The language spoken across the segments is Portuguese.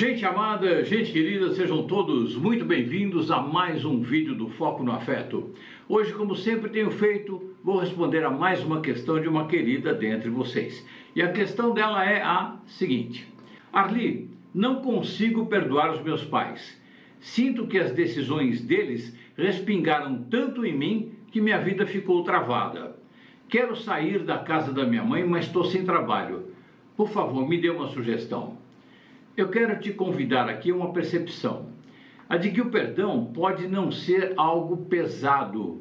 Gente amada, gente querida, sejam todos muito bem-vindos a mais um vídeo do Foco no Afeto. Hoje, como sempre tenho feito, vou responder a mais uma questão de uma querida dentre vocês. E a questão dela é a seguinte: Arli, não consigo perdoar os meus pais. Sinto que as decisões deles respingaram tanto em mim que minha vida ficou travada. Quero sair da casa da minha mãe, mas estou sem trabalho. Por favor, me dê uma sugestão. Eu quero te convidar aqui a uma percepção, a de que o perdão pode não ser algo pesado,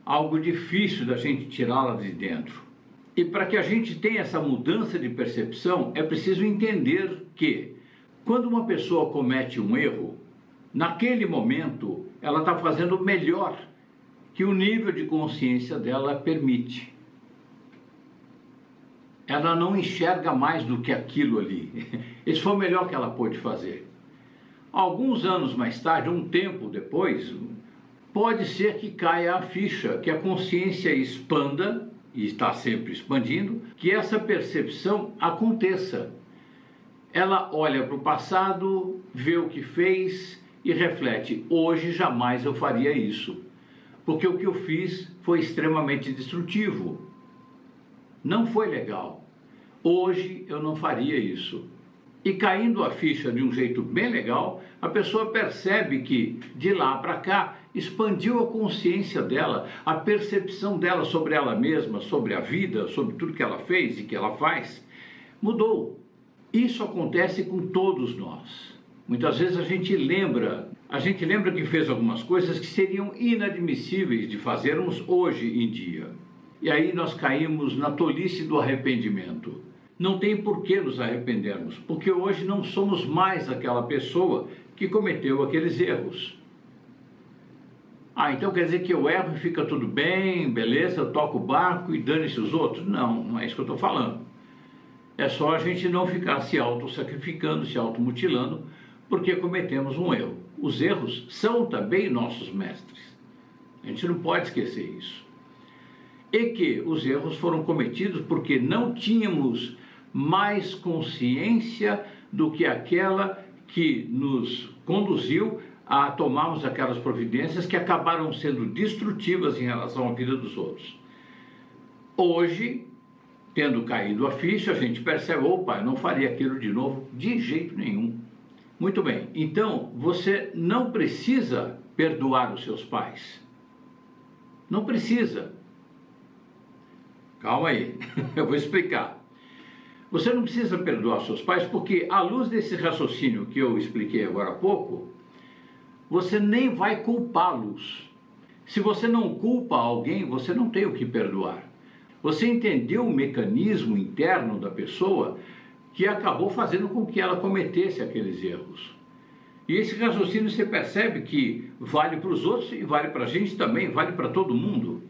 algo difícil da gente tirá-la de dentro. E para que a gente tenha essa mudança de percepção, é preciso entender que, quando uma pessoa comete um erro, naquele momento ela está fazendo o melhor que o nível de consciência dela permite. Ela não enxerga mais do que aquilo ali. Esse foi o melhor que ela pôde fazer. Alguns anos mais tarde, um tempo depois, pode ser que caia a ficha, que a consciência expanda, e está sempre expandindo, que essa percepção aconteça. Ela olha para o passado, vê o que fez e reflete: hoje jamais eu faria isso, porque o que eu fiz foi extremamente destrutivo. Não foi legal. Hoje eu não faria isso. E caindo a ficha de um jeito bem legal, a pessoa percebe que de lá para cá expandiu a consciência dela, a percepção dela sobre ela mesma, sobre a vida, sobre tudo que ela fez e que ela faz, mudou. Isso acontece com todos nós. Muitas vezes a gente lembra que fez algumas coisas que seriam inadmissíveis de fazermos hoje em dia. E aí nós caímos na tolice do arrependimento. Não tem por que nos arrependermos, porque hoje não somos mais aquela pessoa que cometeu aqueles erros. Então quer dizer que eu erro e fica tudo bem, beleza, eu toco o barco e dane-se os outros? Não, não é isso que eu estou falando. É só a gente não ficar se auto-sacrificando, se auto-mutilando, porque cometemos um erro. Os erros são também nossos mestres. A gente não pode esquecer isso. E que os erros foram cometidos porque não tínhamos mais consciência do que aquela que nos conduziu a tomarmos aquelas providências que acabaram sendo destrutivas em relação à vida dos outros. Hoje, tendo caído a ficha, a gente percebe: opa, eu não faria aquilo de novo de jeito nenhum. Muito bem, então você não precisa perdoar os seus pais. Não precisa. Calma aí, eu vou explicar. Você não precisa perdoar seus pais porque, à luz desse raciocínio que eu expliquei agora há pouco, você nem vai culpá-los. Se você não culpa alguém, você não tem o que perdoar. Você entendeu o mecanismo interno da pessoa que acabou fazendo com que ela cometesse aqueles erros. E esse raciocínio você percebe que vale para os outros e vale para a gente também, vale para todo mundo.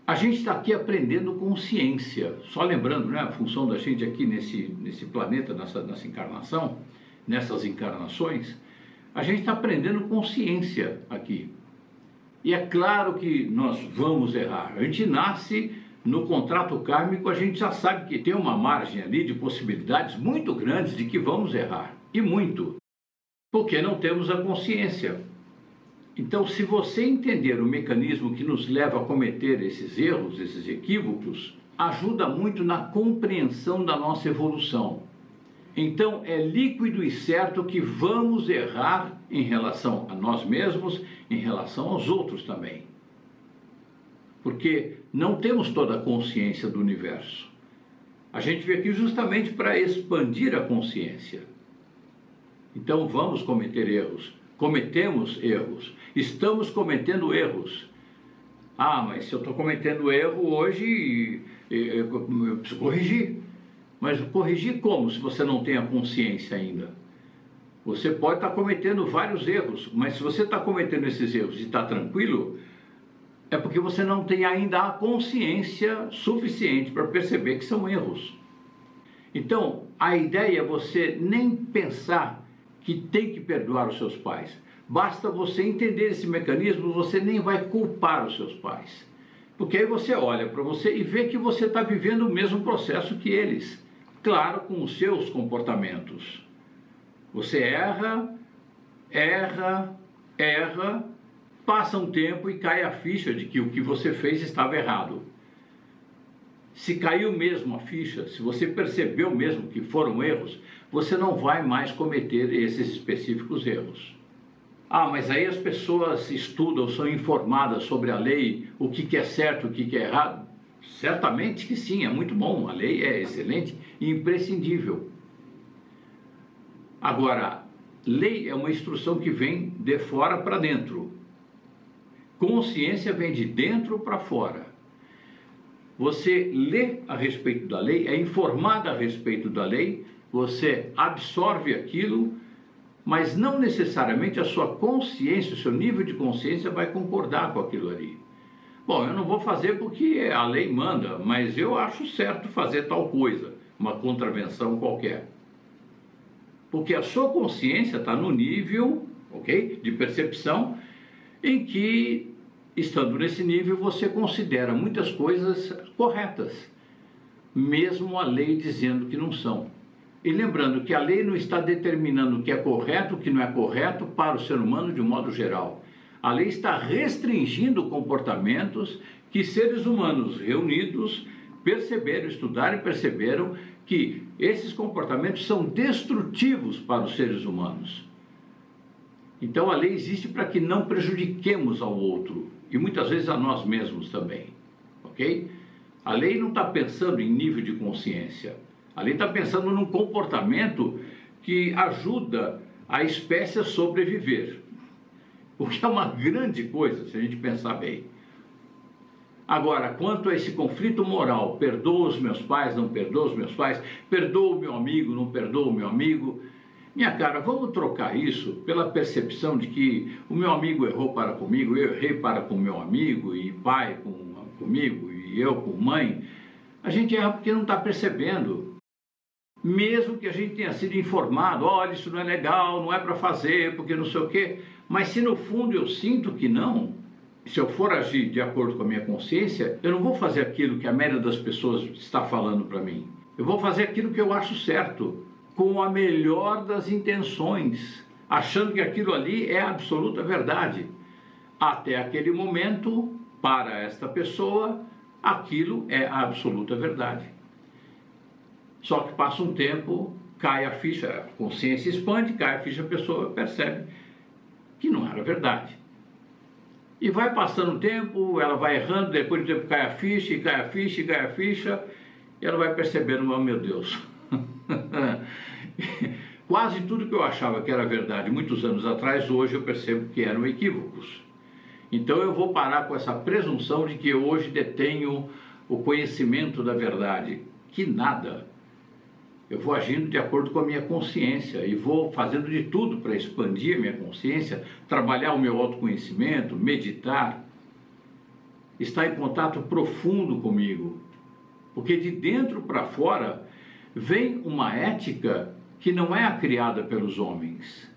A gente está aqui aprendendo consciência, só lembrando, né, a função da gente aqui nesse planeta, nessa encarnação, nessas encarnações, a gente está aprendendo consciência aqui. E é claro que nós vamos errar. A gente nasce no contrato kármico, a gente já sabe que tem uma margem ali de possibilidades muito grandes de que vamos errar, e muito, porque não temos a consciência. Então, se você entender o mecanismo que nos leva a cometer esses erros, esses equívocos, ajuda muito na compreensão da nossa evolução. Então, é líquido e certo que vamos errar em relação a nós mesmos, em relação aos outros também. Porque não temos toda a consciência do universo. A gente veio aqui justamente para expandir a consciência. Então, vamos cometer erros. Cometemos erros, estamos cometendo erros. Mas se eu estou cometendo erro hoje, eu preciso corrigir. Mas corrigir como, se você não tem a consciência ainda? Você pode estar cometendo vários erros, mas se você está cometendo esses erros e está tranquilo, é porque você não tem ainda a consciência suficiente para perceber que são erros. Então, a ideia é você nem pensar que tem que perdoar os seus pais. Basta você entender esse mecanismo, você nem vai culpar os seus pais. Porque aí você olha para você e vê que você está vivendo o mesmo processo que eles. Claro, com os seus comportamentos. Você erra, erra, erra, passa um tempo e cai a ficha de que o que você fez estava errado. Se caiu mesmo a ficha, se você percebeu mesmo que foram erros, você não vai mais cometer esses específicos erros. Ah, mas aí as pessoas estudam, são informadas sobre a lei, o que é certo, o que é errado? Certamente que sim, é muito bom, a lei é excelente e imprescindível. Agora, lei é uma instrução que vem de fora para dentro. Consciência vem de dentro para fora. Você lê a respeito da lei, é informado a respeito da lei, você absorve aquilo, mas não necessariamente a sua consciência, o seu nível de consciência vai concordar com aquilo ali. Bom, eu não vou fazer porque a lei manda, mas eu acho certo fazer tal coisa, uma contravenção qualquer. Porque a sua consciência está no nível, ok, de percepção, em que, estando nesse nível, você considera muitas coisas corretas, mesmo a lei dizendo que não são. E lembrando que a lei não está determinando o que é correto, o que não é correto para o ser humano de um modo geral. A lei está restringindo comportamentos que seres humanos reunidos perceberam, estudaram e perceberam que esses comportamentos são destrutivos para os seres humanos. Então a lei existe para que não prejudiquemos ao outro e muitas vezes a nós mesmos também, ok? A lei não está pensando em nível de consciência, a lei está pensando num comportamento que ajuda a espécie a sobreviver, o que é uma grande coisa se a gente pensar bem. Agora, quanto a esse conflito moral, perdoo os meus pais, não perdoo os meus pais, perdoo o meu amigo, não perdoo o meu amigo, minha cara, vamos trocar isso pela percepção de que o meu amigo errou para comigo, eu errei para com o meu amigo, e pai comigo, e eu com mãe. A gente erra porque não está percebendo. Mesmo que a gente tenha sido informado, olha, isso não é legal, não é para fazer, porque não sei o quê. Mas se no fundo eu sinto que não, se eu for agir de acordo com a minha consciência, eu não vou fazer aquilo que a média das pessoas está falando para mim. Eu vou fazer aquilo que eu acho certo, com a melhor das intenções, achando que aquilo ali é a absoluta verdade. Até aquele momento, para esta pessoa, aquilo é a absoluta verdade. Só que passa um tempo, cai a ficha, a consciência expande, cai a ficha, a pessoa percebe que não era verdade. E vai passando o tempo, ela vai errando, depois do tempo cai a ficha, e cai a ficha, e cai a ficha, e ela vai percebendo, oh meu Deus, quase tudo que eu achava que era verdade muitos anos atrás, hoje eu percebo que eram equívocos. Então eu vou parar com essa presunção de que eu hoje detenho o conhecimento da verdade. Que nada. Eu vou agindo de acordo com a minha consciência e vou fazendo de tudo para expandir a minha consciência, trabalhar o meu autoconhecimento, meditar, estar em contato profundo comigo. Porque de dentro para fora vem uma ética que não é a criada pelos homens.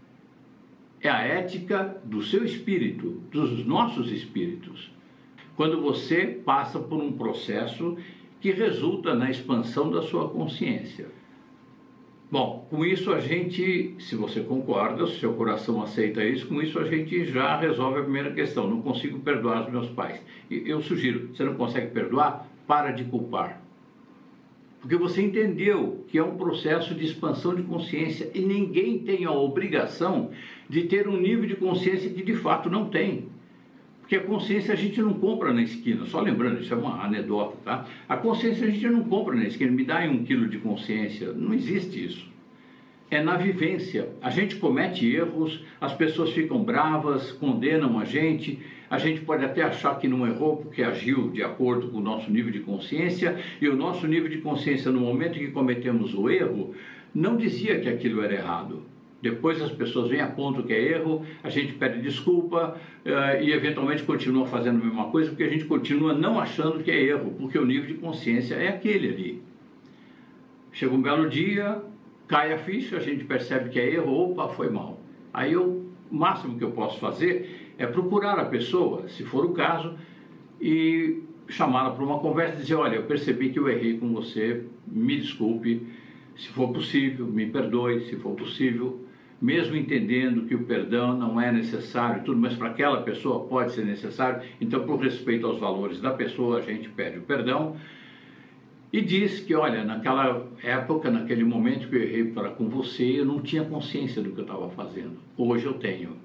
É a ética do seu espírito, dos nossos espíritos. Quando você passa por um processo que resulta na expansão da sua consciência. Bom, com isso a gente, se você concorda, se seu coração aceita isso, com isso a gente já resolve a primeira questão. Não consigo perdoar os meus pais. E eu sugiro, você não consegue perdoar? Para de culpar. Porque você entendeu que é um processo de expansão de consciência e ninguém tem a obrigação de ter um nível de consciência que de fato não tem. Porque a consciência a gente não compra na esquina, só lembrando, isso é uma anedota, tá? A consciência a gente não compra na esquina, me dá aí 1 quilo de consciência, não existe isso. É na vivência, a gente comete erros, as pessoas ficam bravas, condenam a gente pode até achar que não errou porque agiu de acordo com o nosso nível de consciência, e o nosso nível de consciência no momento em que cometemos o erro, não dizia que aquilo era errado. Depois as pessoas vêm a ponto que é erro, a gente pede desculpa e eventualmente continua fazendo a mesma coisa, porque a gente continua não achando que é erro, porque o nível de consciência é aquele ali. Chega um belo dia, cai a ficha, a gente percebe que é erro, opa, foi mal. Aí o máximo que eu posso fazer é procurar a pessoa, se for o caso, e chamá-la para uma conversa e dizer, olha, eu percebi que eu errei com você, me desculpe, se for possível, me perdoe, se for possível, mesmo entendendo que o perdão não é necessário e tudo, mas para aquela pessoa pode ser necessário, então por respeito aos valores da pessoa, a gente pede o perdão e diz que, olha, naquela época, naquele momento que eu errei para com você, eu não tinha consciência do que eu estava fazendo. Hoje eu tenho,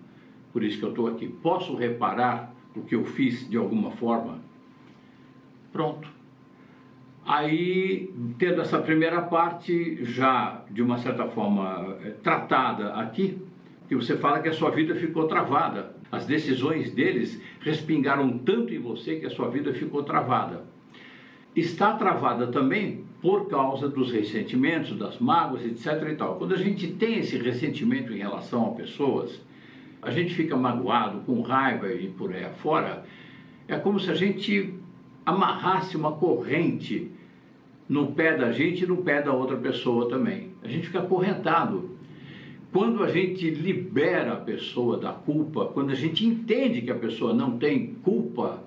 por isso que eu estou aqui. Posso reparar o que eu fiz de alguma forma? Pronto. Aí, tendo essa primeira parte já, de uma certa forma, tratada aqui, que você fala que a sua vida ficou travada. As decisões deles respingaram tanto em você que a sua vida ficou travada. Está travada também por causa dos ressentimentos, das mágoas, etc. e tal. Quando a gente tem esse ressentimento em relação a pessoas, a gente fica magoado, com raiva e por aí afora, é como se a gente amarrasse uma corrente no pé da gente e no pé da outra pessoa também. A gente fica acorrentado. Quando a gente libera a pessoa da culpa, quando a gente entende que a pessoa não tem culpa,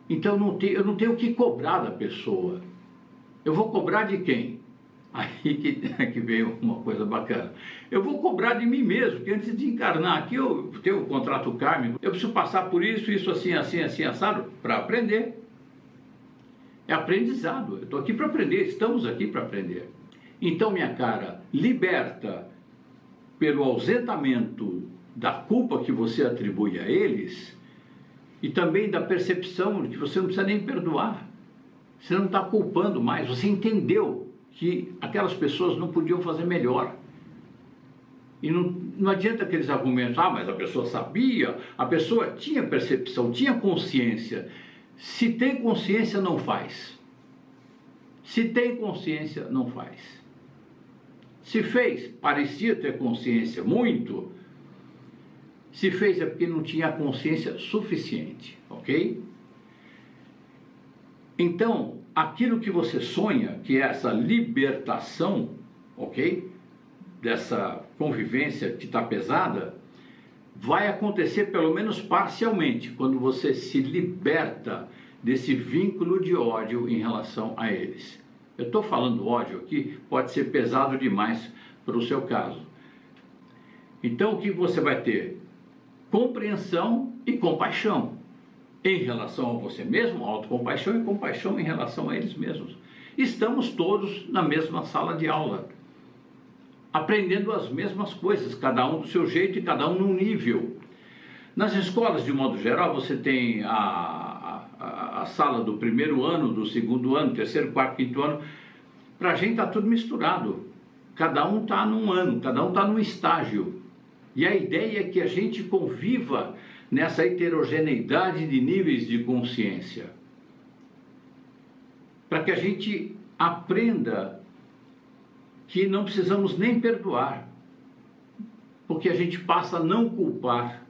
então eu não tenho o que cobrar da pessoa. Eu vou cobrar de quem? Aí que veio uma coisa bacana. Eu vou cobrar de mim mesmo, que antes de encarnar aqui, eu tenho o contrato kármico, eu preciso passar por isso assim, assado, para aprender. É aprendizado, eu estou aqui para aprender, estamos aqui para aprender. Então, minha cara, liberta pelo ausentamento da culpa que você atribui a eles e também da percepção de que você não precisa nem perdoar. Você não está culpando mais, você entendeu que aquelas pessoas não podiam fazer melhor. E não adianta aqueles argumentos, mas a pessoa sabia, a pessoa tinha percepção, tinha consciência. Se tem consciência, não faz. Se tem consciência, não faz. Se fez, parecia ter consciência muito. Se fez é porque não tinha consciência suficiente, ok? Então, aquilo que você sonha, que é essa libertação, ok? Dessa convivência que está pesada, vai acontecer pelo menos parcialmente, quando você se liberta desse vínculo de ódio em relação a eles. Eu estou falando ódio aqui, pode ser pesado demais para o seu caso. Então, o que você vai ter? Compreensão e compaixão em relação a você mesmo, autocompaixão e compaixão em relação a eles mesmos. Estamos todos na mesma sala de aula, aprendendo as mesmas coisas, cada um do seu jeito e cada um num nível. Nas escolas, de modo geral, você tem a sala do primeiro ano, do segundo ano, terceiro, quarto, quinto ano. Para a gente está tudo misturado. Cada um está num ano, cada um está num estágio. E a ideia é que a gente conviva nessa heterogeneidade de níveis de consciência. Para que a gente aprenda que não precisamos nem perdoar, porque a gente passa a não culpar.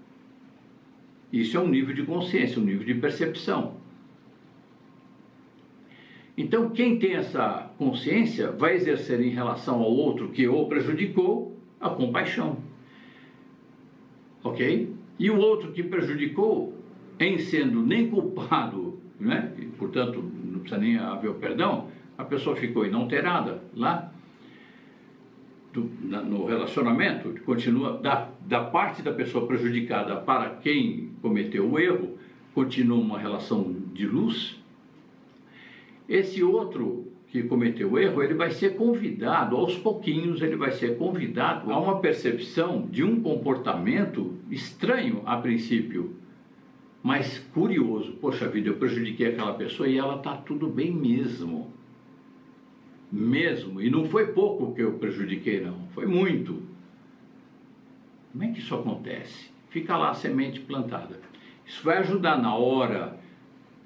Isso é um nível de consciência, um nível de percepção. Então, quem tem essa consciência vai exercer em relação ao outro que o prejudicou a compaixão. Ok? E o outro que prejudicou, em sendo nem culpado, né? E, portanto, não precisa nem haver o perdão, a pessoa ficou inalterada lá. No relacionamento, continua da parte da pessoa prejudicada para quem cometeu o erro, continua uma relação de luz. Esse outro que cometeu o erro, ele vai ser convidado, aos pouquinhos, ele vai ser convidado a uma percepção de um comportamento estranho a princípio, mas curioso. Poxa vida, eu prejudiquei aquela pessoa e ela está tudo bem mesmo. Mesmo, e não foi pouco que eu prejudiquei, não, foi muito. Como é que isso acontece? Fica lá a semente plantada. Isso vai ajudar na hora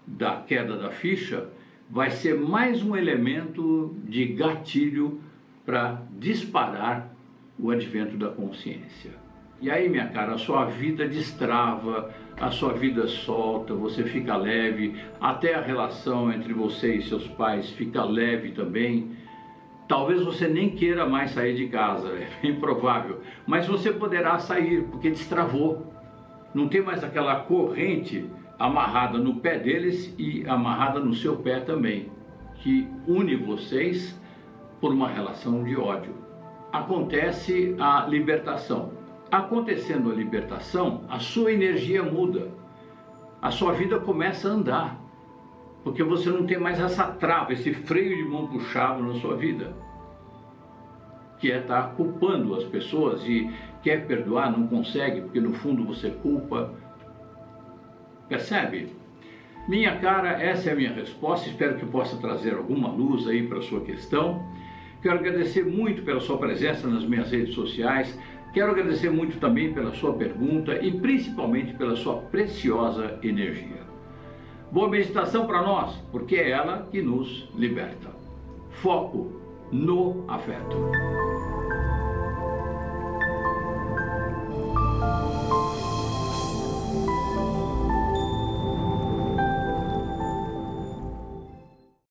da queda da ficha, vai ser mais um elemento de gatilho para disparar o advento da consciência. E aí, minha cara, a sua vida destrava, a sua vida solta, você fica leve, até a relação entre você e seus pais fica leve também. Talvez você nem queira mais sair de casa, é bem provável, mas você poderá sair, porque destravou. Não tem mais aquela corrente amarrada no pé deles e amarrada no seu pé também, que une vocês por uma relação de ódio. Acontece a libertação. Acontecendo a libertação, a sua energia muda, a sua vida começa a andar, porque você não tem mais essa trava, esse freio de mão puxado na sua vida, que é estar culpando as pessoas e quer perdoar, não consegue, porque no fundo você culpa. Percebe? Minha cara, essa é a minha resposta, espero que possa trazer alguma luz aí para a sua questão. Quero agradecer muito pela sua presença nas minhas redes sociais, quero agradecer muito também pela sua pergunta e principalmente pela sua preciosa energia. Boa meditação para nós, porque é ela que nos liberta. Foco no afeto.